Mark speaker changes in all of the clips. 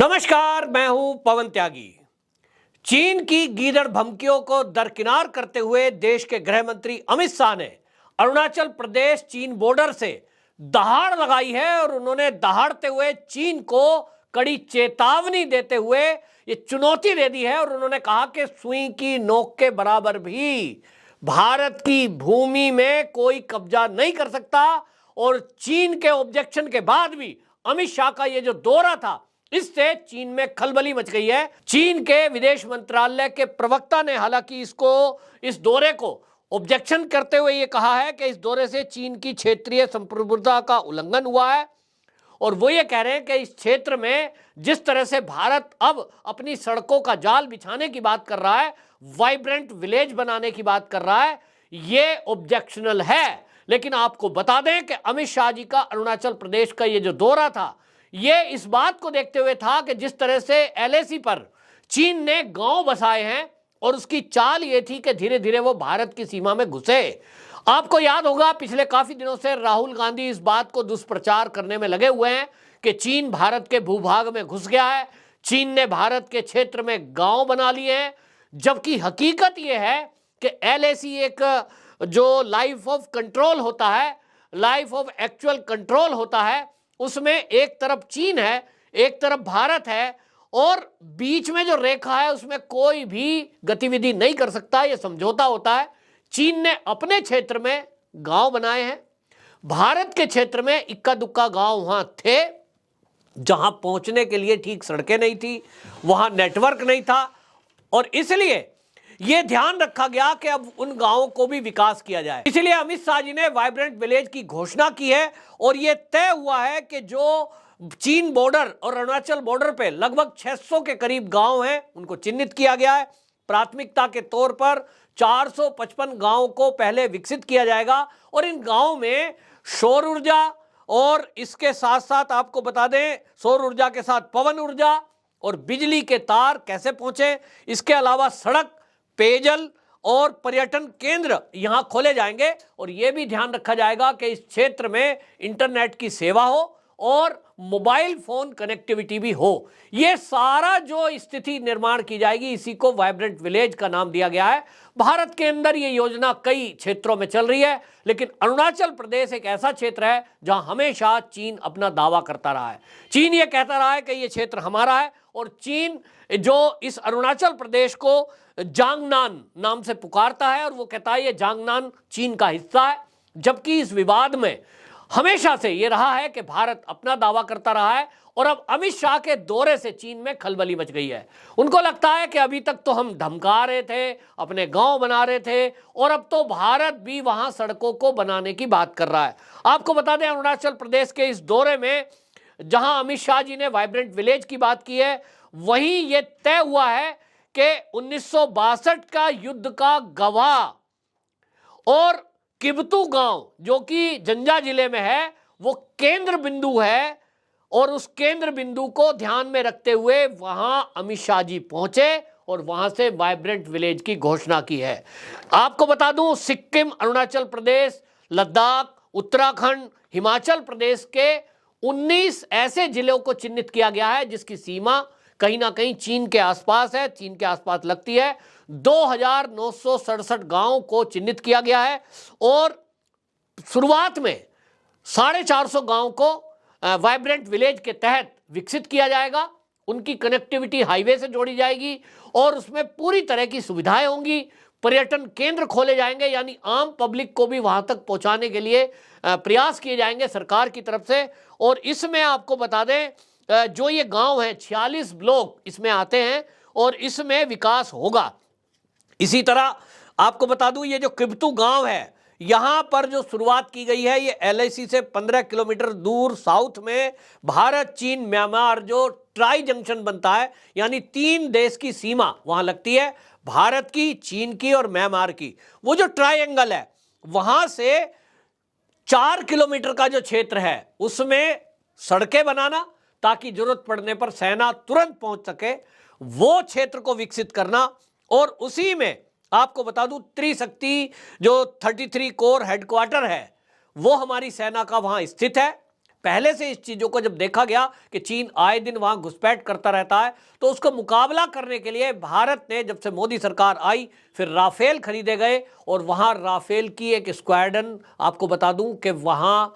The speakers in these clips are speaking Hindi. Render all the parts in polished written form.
Speaker 1: नमस्कार, मैं हूं पवन त्यागी। चीन की गीदड़ धमकियों को दरकिनार करते हुए देश के गृह मंत्री अमित शाह ने अरुणाचल प्रदेश चीन बॉर्डर से दहाड़ लगाई है और उन्होंने दहाड़ते हुए चीन को कड़ी चेतावनी देते हुए ये चुनौती दे दी है और उन्होंने कहा कि सुई की नोक के बराबर भी भारत की भूमि में कोई कब्जा नहीं कर सकता। और चीन के ऑब्जेक्शन के बाद भी अमित शाह का ये जो दौरा था, इससे चीन में खलबली मच गई है। चीन के विदेश मंत्रालय के प्रवक्ता ने हालांकि इस दौरे को ऑब्जेक्शन करते हुए ये कहा है कि इस दौरे से चीन की क्षेत्रीय संप्रभुता का उल्लंघन हुआ है और वो ये कह रहे हैं कि इस क्षेत्र में जिस तरह से भारत अब अपनी सड़कों का जाल बिछाने की बात कर रहा है, वाइब्रेंट विलेज बनाने की बात कर रहा है, ये ऑब्जेक्शनल है। लेकिन आपको बता दें कि अमित शाह जी का अरुणाचल प्रदेश का ये जो दौरा था, ये इस बात को देखते हुए था कि जिस तरह से एलएसी पर चीन ने गांव बसाए हैं और उसकी चाल ये थी कि धीरे धीरे वो भारत की सीमा में घुसे। आपको याद होगा पिछले काफी दिनों से राहुल गांधी इस बात को दुष्प्रचार करने में लगे हुए हैं कि चीन भारत के भूभाग में घुस गया है, चीन ने भारत के क्षेत्र में गांव बना लिए हैं। जबकि हकीकत यह है कि एलएसी एक जो लाइफ ऑफ कंट्रोल होता है, लाइफ ऑफ एक्चुअल कंट्रोल होता है, उसमें एक तरफ चीन है, एक तरफ भारत है और बीच में जो रेखा है उसमें कोई भी गतिविधि नहीं कर सकता। यह समझौता होता है। चीन ने अपने क्षेत्र में गांव बनाए हैं, भारत के क्षेत्र में इक्का दुक्का गांव वहां थे जहां पहुंचने के लिए ठीक सड़कें नहीं थी, वहां नेटवर्क नहीं था और इसलिए यह ध्यान रखा गया कि अब उन गांवों को भी विकास किया जाए। इसलिए अमित शाह जी ने वाइब्रेंट विलेज की घोषणा की है और यह तय हुआ है कि जो चीन बॉर्डर और अरुणाचल बॉर्डर पे लगभग 600 के करीब गांव हैं, उनको चिन्हित किया गया है। प्राथमिकता के तौर पर 455 गांवों को पहले विकसित किया जाएगा और इन गांवों में सौर ऊर्जा और इसके साथ साथ आपको बता दें सौर ऊर्जा के साथ पवन ऊर्जा और बिजली के तार कैसे पहुंचे, इसके अलावा सड़क, पेयजल और पर्यटन केंद्र यहां खोले जाएंगे और यह भी ध्यान रखा जाएगा कि इस क्षेत्र में इंटरनेट की सेवा हो और मोबाइल फोन कनेक्टिविटी भी हो। यह सारा जो स्थिति निर्माण की जाएगी, इसी को वाइब्रेंट विलेज का नाम दिया गया है। भारत के अंदर यह योजना कई क्षेत्रों में चल रही है, लेकिन अरुणाचल प्रदेश एक ऐसा क्षेत्र है जहां हमेशा चीन अपना दावा करता रहा है। चीन यह कहता रहा है कि यह क्षेत्र हमारा है और चीन जो इस अरुणाचल प्रदेश को जांगनान नाम से पुकारता है और वो कहता है ये जांगनान चीन का हिस्सा है। जबकि इस विवाद में हमेशा से ये रहा है कि भारत अपना दावा करता रहा है और अब अमित शाह के दौरे से चीन में खलबली मच गई है। उनको लगता है कि अभी तक तो हम धमका रहे थे, अपने गांव बना रहे थे और अब तो भारत भी वहां सड़कों को बनाने की बात कर रहा है। आपको बता दें अरुणाचल प्रदेश के इस दौरे में जहां अमित शाह जी ने वाइब्रेंट विलेज की बात की है, वहीं यह तय हुआ है कि 1962 का युद्ध का गवाह और किबतू गांव जो कि जंजा जिले में है, वो केंद्र बिंदु है और उस केंद्र बिंदु को ध्यान में रखते हुए वहां अमित शाह जी पहुंचे और वहां से वाइब्रेंट विलेज की घोषणा की है। आपको बता दूं सिक्किम, अरुणाचल प्रदेश, लद्दाख, उत्तराखंड, हिमाचल प्रदेश के 19 ऐसे जिलों को चिन्हित किया गया है जिसकी सीमा कहीं ना कहीं चीन के आसपास है, चीन के आसपास लगती है। 2967 गांवों को चिन्हित किया गया है और शुरुआत में 450 गांव को वाइब्रेंट विलेज के तहत विकसित किया जाएगा। उनकी कनेक्टिविटी हाईवे से जोड़ी जाएगी और उसमें पूरी तरह की सुविधाएं होंगी। पर्यटन केंद्र खोले जाएंगे, यानी आम पब्लिक को भी वहां तक पहुंचाने के लिए प्रयास किए जाएंगे सरकार की तरफ से। और इसमें आपको बता दें जो ये गांव है 46 ब्लॉक इसमें आते हैं और इसमें विकास होगा। इसी तरह आपको बता दूं ये जो किबतू गांव है, यहां पर जो शुरुआत की गई है, ये एलआईसी से 15 किलोमीटर दूर साउथ में भारत, चीन, म्यांमार जो ट्राई जंक्शन बनता है, यानी 3 देश की सीमा वहां लगती है, भारत की, चीन की और म्यांमार की। वो जो ट्राइंगल है वहां से 4 किलोमीटर का जो क्षेत्र है उसमें सड़कें बनाना ताकि जरूरत पड़ने पर सेना तुरंत पहुंच सके, वो क्षेत्र को विकसित करना। और उसी में आपको बता दूं त्रिशक्ति जो 33 कोर हेडक्वार्टर है वो हमारी सेना का वहां स्थित है। पहले से इस चीज़ों को जब देखा गया कि चीन आए दिन वहाँ घुसपैठ करता रहता है, तो उसका मुकाबला करने के लिए भारत ने, जब से मोदी सरकार आई, फिर राफेल खरीदे गए और वहाँ राफेल की एक स्क्वाड्रन आपको बता दूं कि वहाँ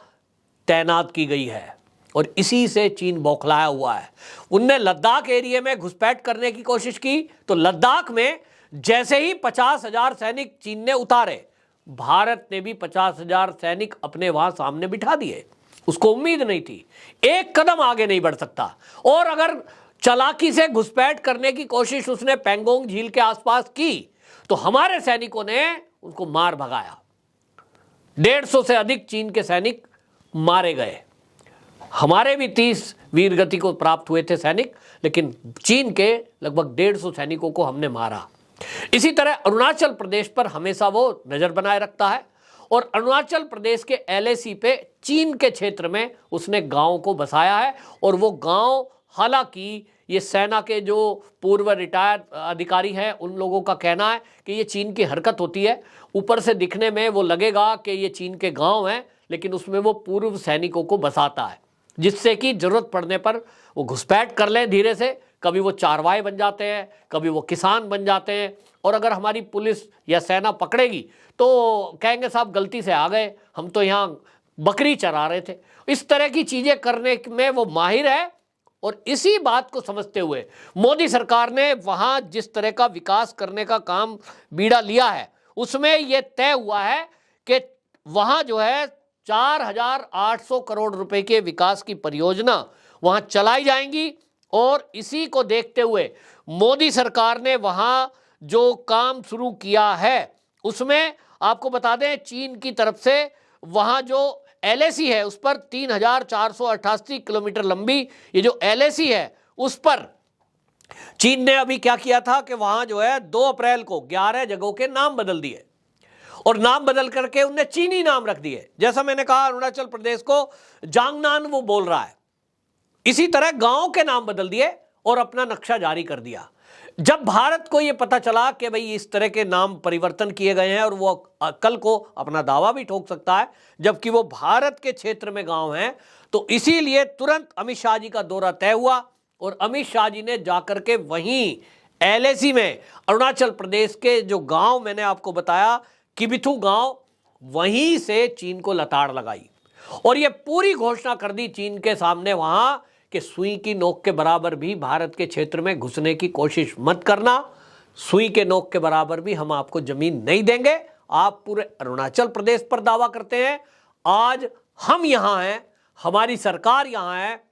Speaker 1: तैनात की गई है और इसी से चीन बौखलाया हुआ है। उनने लद्दाख एरिया में घुसपैठ करने की कोशिश की, तो लद्दाख में जैसे ही 50,000 सैनिक चीन ने उतारे, भारत ने भी 50,000 सैनिक अपने वहां सामने बिठा दिए। उसको उम्मीद नहीं थी, एक कदम आगे नहीं बढ़ सकता। और अगर चालाकी से घुसपैठ करने की कोशिश उसने पेंगोंग झील के आसपास की, तो हमारे सैनिकों ने उनको मार भगाया। 150 से अधिक चीन के सैनिक मारे गए। हमारे भी 30 वीर गति को प्राप्त हुए थे सैनिक, लेकिन चीन के लगभग 150 सैनिकों को हमने मारा। इसी तरह अरुणाचल प्रदेश पर हमेशा वो नजर बनाए रखता है और अरुणाचल प्रदेश के LAC पे चीन के क्षेत्र में उसने गांव को बसाया है। और वो गांव, हालांकि ये सेना के जो पूर्व रिटायर्ड अधिकारी हैं उन लोगों का कहना है कि ये चीन की हरकत होती है। ऊपर से दिखने में वो लगेगा कि ये चीन के गांव हैं, लेकिन उसमें वो पूर्व सैनिकों को बसाता है, जिससे कि जरूरत पड़ने पर वो घुसपैठ कर लें धीरे से। कभी वो चारवाए बन जाते हैं, कभी वो किसान बन जाते हैं, और अगर हमारी पुलिस या सेना पकड़ेगी तो कहेंगे साहब गलती से आ गए, हम तो यहाँ बकरी चरा रहे थे। इस तरह की चीज़ें करने में वो माहिर है। और इसी बात को समझते हुए मोदी सरकार ने वहाँ जिस तरह का विकास करने का काम बीड़ा लिया है, उसमें ये तय हुआ है कि वहाँ जो है 4,800 करोड़ रुपए के विकास की परियोजना वहाँ चलाई जाएंगी। और इसी को देखते हुए मोदी सरकार ने वहाँ जो काम शुरू किया है, उसमें आपको बता दें चीन की तरफ से वहाँ जो LAC है उस पर 3,488 किलोमीटर लंबी ये जो LAC है उस पर चीन ने अभी क्या किया था कि वहाँ जो है 2 अप्रैल को 11 जगहों के नाम बदल दिए और नाम बदल करके उनने चीनी नाम रख दिए। जैसा मैंने कहा अरुणाचल प्रदेश को जांगनान वो बोल रहा है, इसी तरह गांव के नाम बदल दिए और अपना नक्शा जारी कर दिया। जब भारत को यह पता चला कि भाई इस तरह के नाम परिवर्तन किए गए हैं और वो कल को अपना दावा भी ठोक सकता है जबकि वो भारत के क्षेत्र में गांव हैं, तो इसीलिए तुरंत अमित शाह जी का दौरा तय हुआ और अमित शाह जी ने जाकर के वहीं LAC में अरुणाचल प्रदेश के जो गांव मैंने आपको बताया किबिथू गांव, वहीं से चीन को लताड़ लगाई और ये पूरी घोषणा कर दी चीन के सामने वहां कि सुई की नोक के बराबर भी भारत के क्षेत्र में घुसने की कोशिश मत करना, सुई के नोक के बराबर भी हम आपको जमीन नहीं देंगे। आप पूरे अरुणाचल प्रदेश पर दावा करते हैं, आज हम यहां हैं, हमारी सरकार यहां है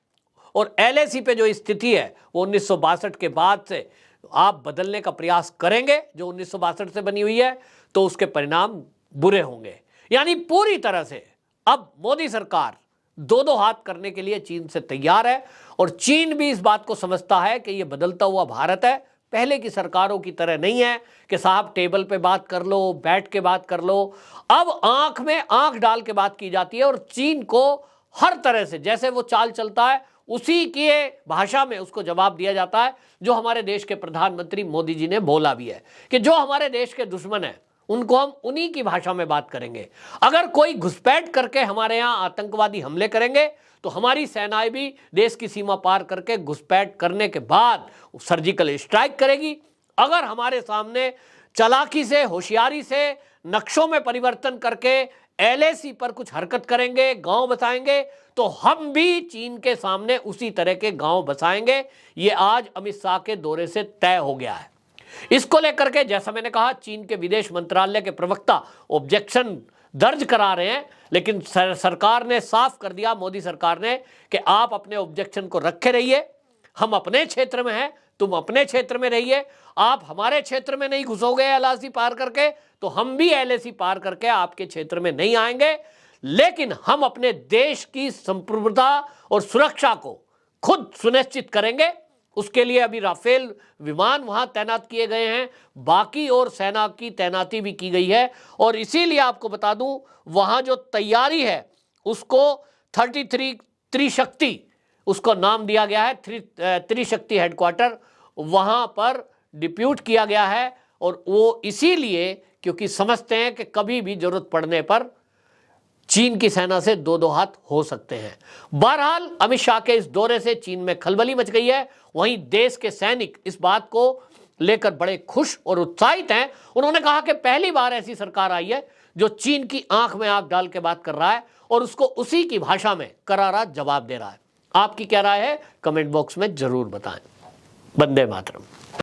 Speaker 1: और LAC पे जो स्थिति है वो 1962 के बाद से आप बदलने का प्रयास करेंगे जो 1962 से बनी हुई है, तो उसके परिणाम बुरे होंगे। यानी पूरी तरह से अब मोदी सरकार 2-2 हाथ करने के लिए चीन से तैयार है और चीन भी इस बात को समझता है कि यह बदलता हुआ भारत है, पहले की सरकारों की तरह नहीं है कि साहब टेबल पे बात कर लो, बैठ के बात कर लो। अब आंख में आंख डाल के बात की जाती है और चीन को हर तरह से जैसे वो चाल चलता है उसी की भाषा में उसको जवाब दिया जाता है, जो हमारे देश के प्रधानमंत्री मोदी जी ने बोला भी है कि जो हमारे देश के दुश्मन है उनको हम उन्हीं की भाषा में बात करेंगे। अगर कोई घुसपैठ करके हमारे यहाँ आतंकवादी हमले करेंगे तो हमारी सेनाएं भी देश की सीमा पार करके घुसपैठ करने के बाद सर्जिकल स्ट्राइक करेगी। अगर हमारे सामने चालाकी से, होशियारी से, नक्शों में परिवर्तन करके LAC पर कुछ हरकत करेंगे, गांव बसाएंगे, तो हम भी चीन के सामने उसी तरह के गांव बसाएंगे। ये आज अमित शाह के दौरे से तय हो गया है। इसको लेकर के जैसा मैंने कहा चीन के विदेश मंत्रालय के प्रवक्ता ऑब्जेक्शन दर्ज करा रहे हैं, लेकिन सरकार ने साफ कर दिया, मोदी सरकार ने, कि आप अपने ऑब्जेक्शन को रखे रहिए, हम अपने क्षेत्र में हैं, तुम अपने क्षेत्र में रहिए, आप हमारे क्षेत्र में नहीं घुसोगे LAC पार करके तो हम भी LAC पार करके आपके क्षेत्र में नहीं आएंगे, लेकिन हम अपने देश की संप्रभुता और सुरक्षा को खुद सुनिश्चित करेंगे। उसके लिए अभी राफेल विमान वहां तैनात किए गए हैं, बाकी और सेना की तैनाती भी की गई है और इसीलिए आपको बता दूं वहां जो तैयारी है उसको 33 त्रिशक्ति उसको नाम दिया गया है, त्रिशक्ति हेडक्वार्टर वहां पर डिप्यूट किया गया है और वो इसीलिए क्योंकि समझते हैं कि कभी भी जरूरत पड़ने पर चीन की सेना से दो दो हाथ हो सकते हैं। बहरहाल अमित शाह के इस दौरे से चीन में खलबली मच गई है। वहीं देश के सैनिक इस बात को लेकर बड़े खुश और उत्साहित हैं। उन्होंने कहा कि पहली बार ऐसी सरकार आई है जो चीन की आंख में आंख डाल के बात कर रहा है और उसको उसी की भाषा में करारा जवाब दे रहा है। आपकी क्या राय है, कमेंट बॉक्स में जरूर बताएं। वंदे मातरम।